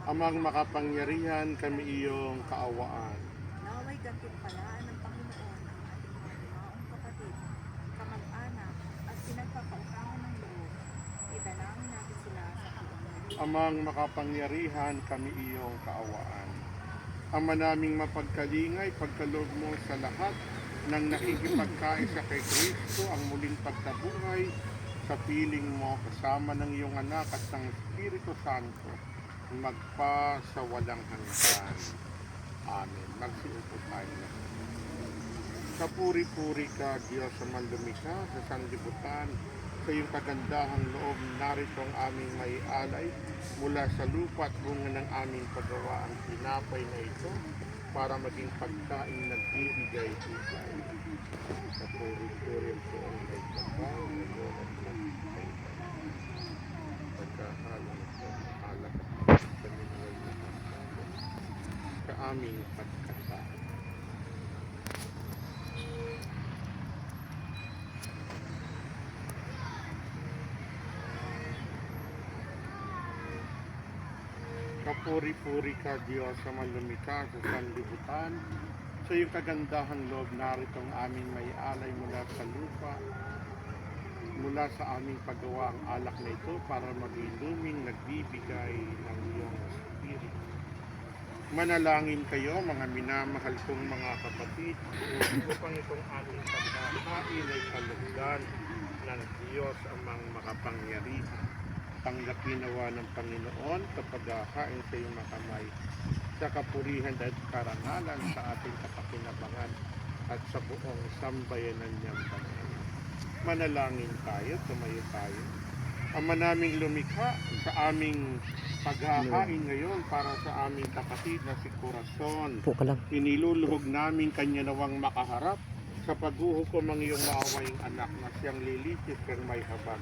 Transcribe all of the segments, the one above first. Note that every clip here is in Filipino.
Amang makapangyarihan, kami iyong kaawaan. Naway gantimpalaan ng Panginoon ang ating mga yumaong kapatid, kamag-anak at pinagkakautangan ng loob. Idalangin natin sila sa Panginoon. Amang makapangyarihan, kami iyong kaawaan. Ama naming mapagkalingay, pagkaloob mo sa lahat ng nakikipagkaisa kay Kristo ang muling pagkabuhay sa piling mo kasama ng iyong anak at ng Espiritu Santo magpa sa walang hanggan. Amen. Magsiupo tayo na. Kapuri-puri ka, Diyos sa manlumikha, sa sanlibutan, sa iyong kagandahang loob, narito ang aming may alay mula sa lupa at bunga ng aming paggawa ang tinapay na ito para maging pagkain nagbibigay bigay. Kapuri-puri ang buong may kapal, nagulot ng pagkahalang sa alak at paninwal na pagkain sa aming pagkakaan. Kapuri-puri ka, Diyos sa manlumikha sa sanlibutan, sa iyong kagandahang loob, narito ang aming may alay mula sa lupa, mula sa aming paggawa ang alak na ito para maging luming nagbibigay ng iyong Espiritu. Manalangin kayo, mga minamahal kong mga kapatid, upang itong ating pagkakain ay kalugdan ng Diyos amang makapangyarihan. Tanggapin nawa ng Panginoon kapag hain sa iyong makamay sa kapurihan at karangalan sa ating kapakinabangan at sa buong sambayanan niyang banal. Manalangin tayo, tumayo tayo. Ama naming lumikha sa aming paghahain ngayon para sa aming kapatid na si Corazon. Po ka lang. Iniluluhog namin kanya nawang makaharap sa paghuhukom ang iyong maawaying anak na siyang lilitis kang may habag.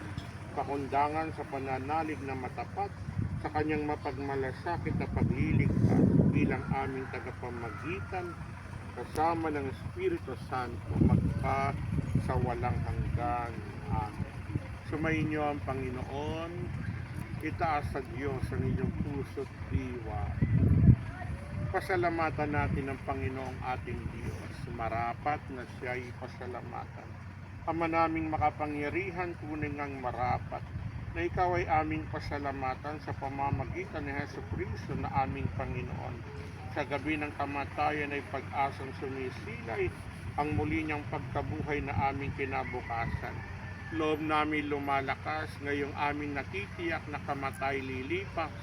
Pakundangan sa pananalig na matapat sa kanyang mapagmalasakit na pagliligtas bilang aming tagapamagitan kasama ng Espiritu Santo magpa sa walang hanggan. Amen. Sumayin niyo ang Panginoon, itaas sa Diyos ang inyong puso't diwa. Pasalamatan natin ang Panginoong ating Diyos, marapat na siya'y pasalamatan. Ama naming makapangyarihan, tunay ngang marapat na ikaw ay aming pasalamatan sa pamamagitan ni Jesucristo na aming Panginoon. Sa gabi ng kamatayan ay pag-asang sumisilay ang muli niyang pagkabuhay na aming kinabukasan. Loob namin lumalakas, ngayong aming natitiyak na kamatay lilipas.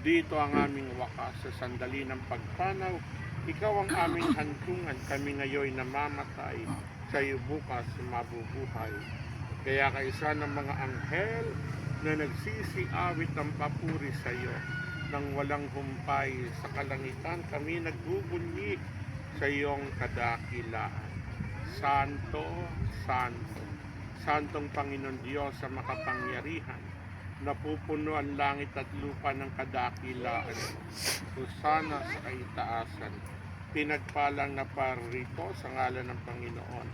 Dito ang aming wakas sa sandali ng pagpanaw. Ikaw ang aming hantungan, kami ngayon namamatay, sa iyo bukas mabubuhay. Kaya kaisa ng mga anghel na nagsisiawit ng papuri sa iyo, nang walang humpay sa kalangitan kami nagbubunyi sa iyong kadakilaan. Santo, Santo, Santong Panginoon Diyos sa makapangyarihan, napupuno ang langit at lupa ng kadakilaan. Hosana sa kaitaasan, pinagpalang na parito sa ngalan ng Panginoon.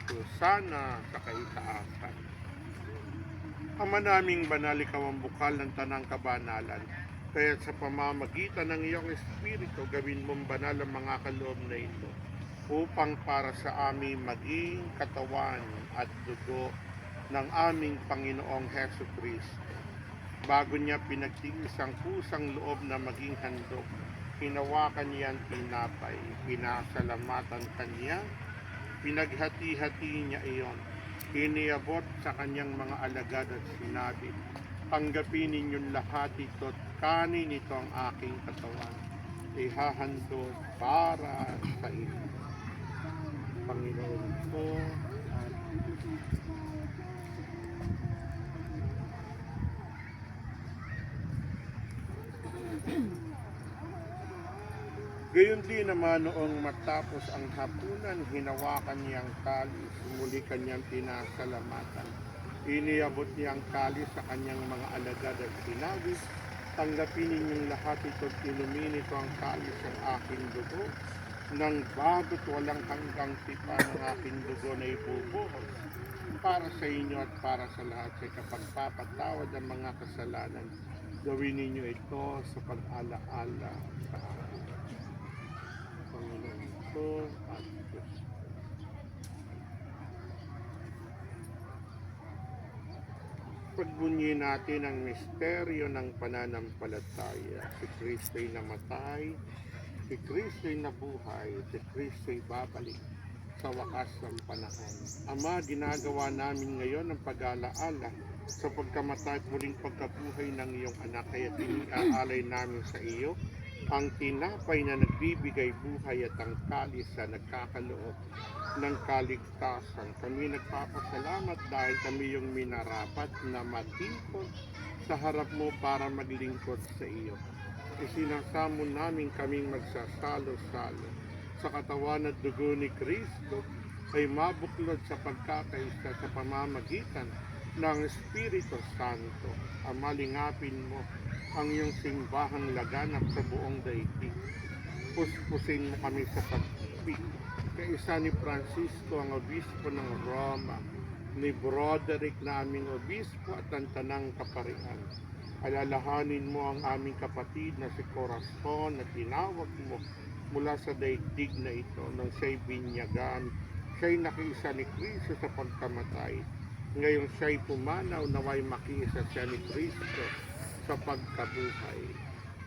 Hosana sa kaitaasan. Ama naming banal, ikaw ang bukal ng tanang kabanalan. Kaya sa pamamagitan ng iyong Espiritu, gawin mong banal ang mga kaloob na ito, upang para sa amin maging katawan at dugo ng aming Panginoong Heso Kristo. Bago niya pinagtiis ang kusang loob na maging handog, hinawakan niya ang tinapay, pinasalamatan kanya, pinaghati-hati niya iyon, iniabot sa kanyang mga alagad at sinabi, tanggapin ninyong lahat ito at kanin ito ang aking katawan, ihahandog para sa inyo. Panginoon po at gayon din naman noong matapos ang hapunan, hinawakan niya ang kalis, muli kanyang pinasalamatan. Iniabot niya ang kalis sa kanyang mga alagad at sinabi, tanggapin ninyong lahat ito at inumin ito ang kalis ng aking dugo, ng bago't walang hanggang tipa ng aking dugo na ibubuhos para sa inyo at para sa lahat sa kapagpapatawad ng mga kasalanan. Gawin ninyo ito sa pag-alaala sa akin. Panginoon ko at Diyos. Pagbunyi natin ang misteryo ng pananampalataya. Si Kristo'y namatay, si Kristo'y nabuhay, si Kristo'y babalik sa wakas ng panahon. Ama, ginagawa namin ngayon ang pag-alaala sa pagkamatay at muling pagkabuhay ng iyong anak, kaya iniaalay namin sa iyo ang tinapay na nagbibigay buhay at ang kalis na nagkakaloob ng kaligtasan. Kami nagpapasalamat dahil kami yung minarapat na matingkod sa harap mo para maglingkod sa iyo. Isinasamo namin kaming magsasalo-salo sa katawan at dugo ni Kristo ay mabuklod sa pagkakaisa sa pamamagitan ng Espiritu Santo. Ama, lingapin mo ang iyong simbahang laganap sa buong daigdig. Puspusin mo kami sa pag-ibig. Kaisa ni Francisco, ang obispo ng Roma, ni Broderick na aming obispo at ang tanang kaparian. Alalahanin mo ang aming kapatid na si Corazon na tinawag mo mula sa daigdig na ito nang siya'y binyagan. Siya'y nakiisa ni Kristo sa pagkamatay. Ngayon siya'y pumanaw, naway makiisa siya ni Kristo sa pagkabuhay.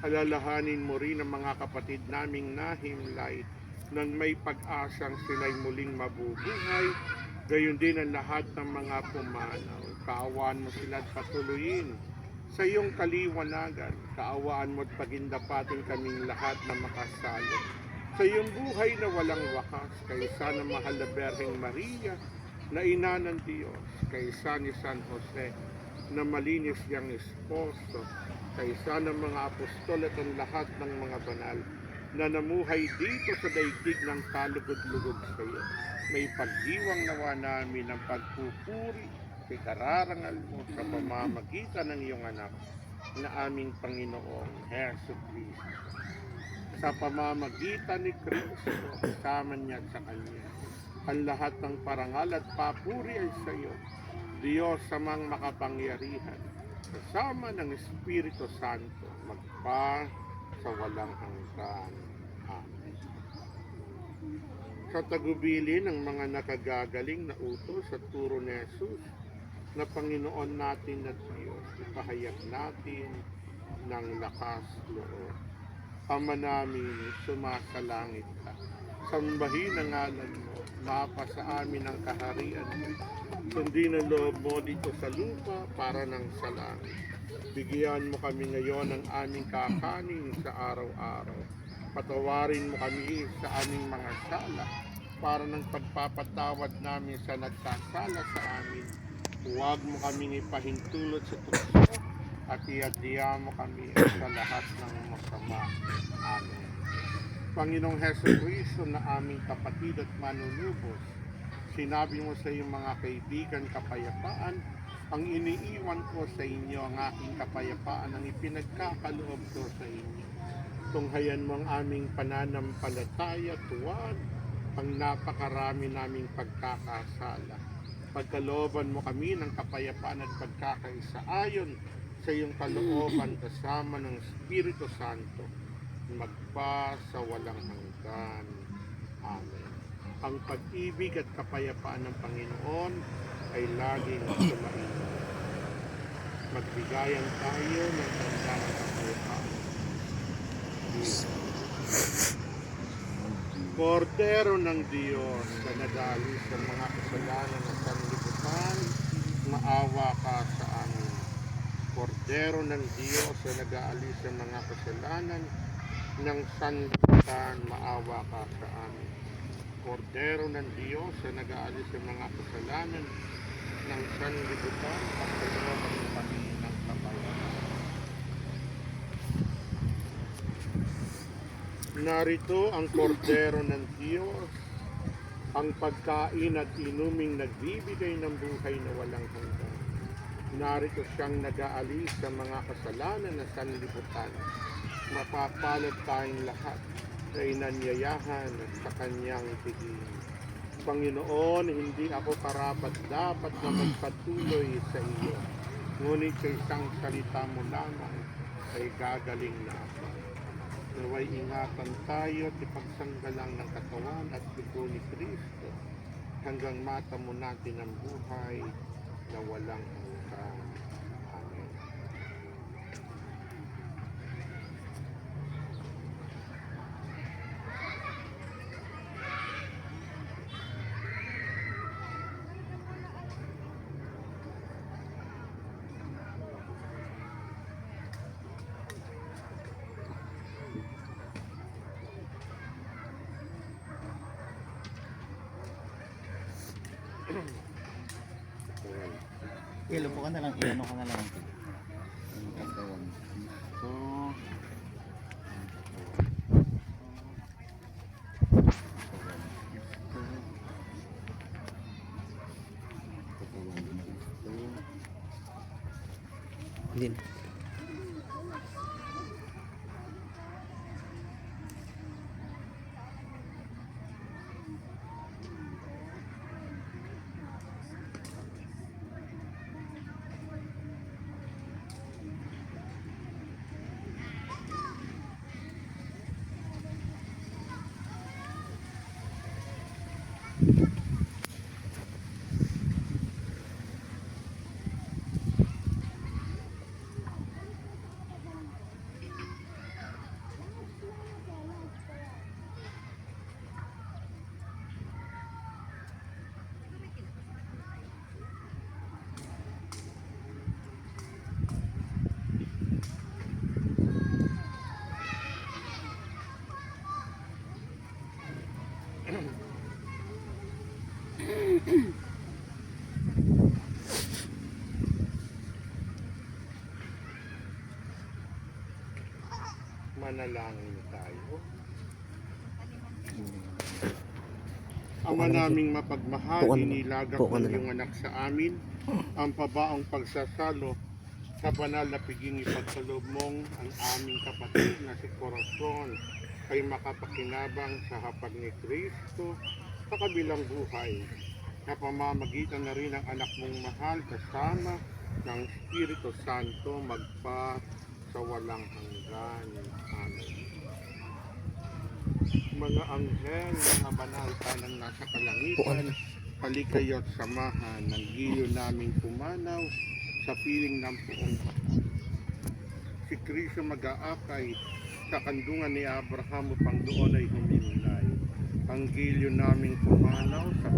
Alalahanin mo rin ang mga kapatid naming nahimlay nang may pag-asang sila'y muling mabubuhay. Gayon din ang lahat ng mga pumanaw. Kaawaan mo sila at patuloyin sa iyong kaliwanagan. Kaawaan mo at pagindapatin kaming lahat na makasalo sa iyong buhay na walang wakas. Kaysa ng mahal na Berheng Maria na ina ng Diyos, kaysa ni San Jose na malinis niyang esposo, kaysa ng mga apostol at ang lahat ng mga banal na namuhay dito sa daigdig ng kalugod-lugod sa iyo. May pagdiwang nawa namin ang pagpupuri kay kararangal mo sa pamamagitan ng iyong anak na aming Panginoong Hesus Kristo. Sa pamamagitan ni Kristo, kasama niya at sa Kanya, ang lahat ng parangal at papuri ay sa iyo, Diyos Amang makapangyarihan, kasama ng Espiritu Santo, magpa sa walang hanggan. Amen. Sa tagubili ng mga nakagagaling na utos at turo ni Jesus na Panginoon natin na Diyos, ipahayag natin ng lakas loob. Ama namin, sumasalangit ka. Sambahin ang ngalan mo, mapasa amin ang kaharian mo. Sundin ang loob mo dito sa lupa para ng sa langit. Bigyan mo kami ngayon ng aming kakanin sa araw-araw. Patawarin mo kami sa aming mga sala para ng pagpapatawad namin sa nagsasala sa amin. Huwag mo kaming ipahintulot sa tukso at iadya mo kami sa lahat ng masama. Amen. Panginoong Hesus Kristo na aming kapatid at manunubos, sinabi mo sa iyong mga kaibigan kapayapaan, ang iniiwan ko sa inyo, ang aking kapayapaan, ang ipinagkakaloob ko sa inyo. Tunghayan mo ang aming pananampalataya, tuwad ang napakarami naming pagkakasala. Pagkalooban mo kami ng kapayapaan at pagkakaisa ayon sa iyong kalooban kasama ng Espiritu Santo, magpa sa walang hanggan. Amen. Ang pag-ibig at kapayapaan ng Panginoon ay laging sumainyo. Magbigayan tayo ng tanda ng kapayapaan. Kordero ng Diyos na nag-aalis sa mga kasalanan ng sanlibutan, maawa ka sa amin. Kordero ng Diyos na nag-aalis sa mga kasalanan ng sanlibutan, maawa ka sa amin. Kordero ng Diyos na nag-aalis sa mga kasalanan ng sanlibutan, pagkalooban ng Panginoon kapayapaan. Narito ang kordero ng Diyos, ang pagkain at inuming nagbibigay ng buhay na walang hanggan. Narito siyang nag-aalis sa mga kasalanan na sanlibutan. Mapapalad tayong lahat sa inanyayahan at sa kanyang tigil. Panginoon, hindi ako karapat dapat na magpatuloy sa iyo. Ngunit sa isang salita mo lamang ay gagaling na ako. Naway ingatan tayo at ipagsanggalang ng katawan at dugo ni Kristo hanggang matamo natin ang buhay na walang hanggan. Amen. Ilan po ka na lang, ilan ka na lang. Ang katawan. So, Din. Manalangin tayo. Ama naming mapagmahal, Po, ano? inilagak Po, ng ano? iyong anak sa amin ang pabaong pagsasalo sa banal na piging ipagkaloob mong ang aming kapatid na si Corazon ay makapakinabang sa hapag ni Kristo sa kabilang buhay na pamamagitan na rin ng anak mong mahal kasama ng Espiritu Santo magpa sa walang hanggan. Amen. Mga anghel, mga banal tanang nasa kalangitan, halikayo't samahan ng giyo naming pumanaw sa piling ng puong kapal. Si Kristo mag-aakay sa kandungan ni Abraham upang doon ay humimlay. Ang gilyo naming pumanaw sa